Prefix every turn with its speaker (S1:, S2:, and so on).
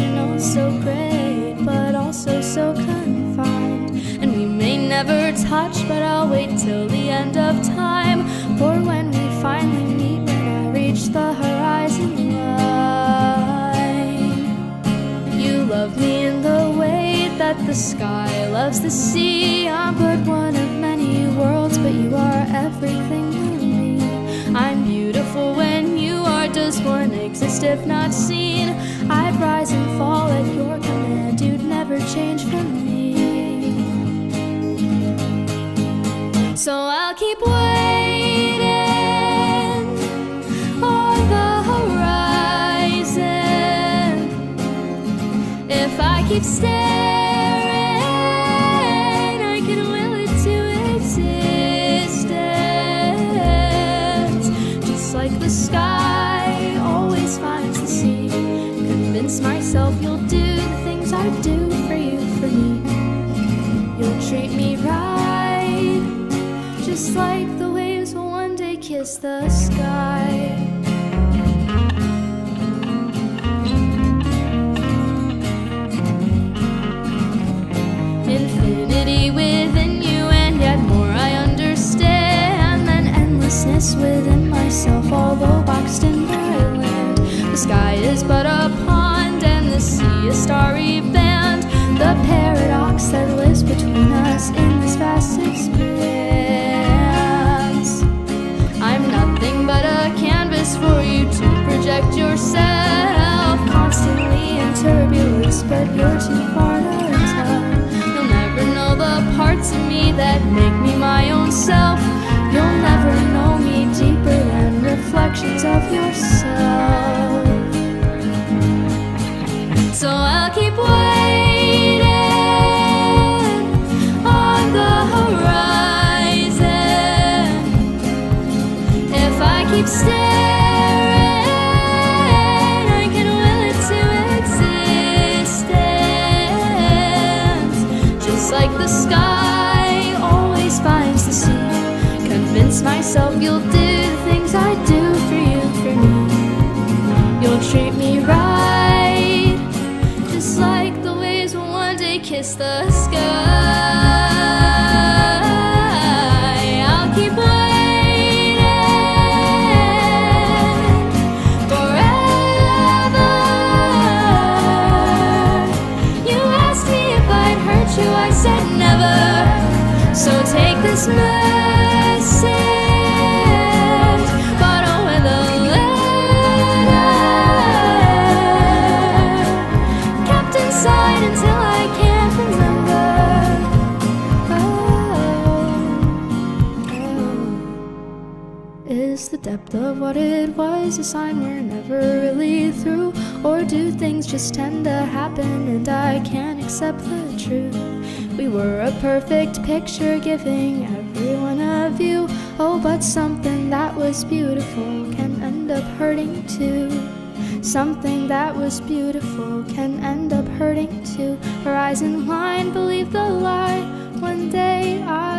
S1: emotional, so great, but also so confined. And we may never touch, but I'll wait till the end of time, for when we finally meet, when I reach the horizon line. You love me in the way that the sky loves the sea. I'm but one of many worlds, but you are everything to me. I'm beautiful when you are. Does one exist if not seen? I'd rise and fall at your command. You'd never change for me. So I'll keep waiting on the horizon. If I keep staring, I can will it to existence. Just like the sky always finds the sea. Convince myself you'll do the things I do for you, for me. You'll treat me right, just like the waves will one day kiss the sky. Infinity within you, and yet more I understand than endlessness within myself, although boxed in my land. The sky is but a pond, and the sea a starry band. The paradox that lives between us in this vast expanse. I'm nothing but a canvas for you to project yourself, constantly in turbulence, but you're too far to tell. You'll never know the parts of me that make me my own self. You'll never know me deeper than reflections of yourself. So I'll keep waiting on the horizon. If I keep staring, I can will it to existence. Just like the sky always finds the sea. Convince myself you'll do the things I do for you, for me. You'll treat me right, just like the waves will one day kiss the sky. I'll keep waiting forever. You asked me if I'd hurt you, I said never. So take this message, bottle with a letter, kept inside until I can't remember. Is the depth of what it was a sign we're never really through? Or do things just tend to happen and I can't accept the truth? We were a perfect picture, giving everyone a view. Oh, but something that was beautiful can end up hurting too. Something that was beautiful can end up hurting too. Horizon line, believe the lie. One day I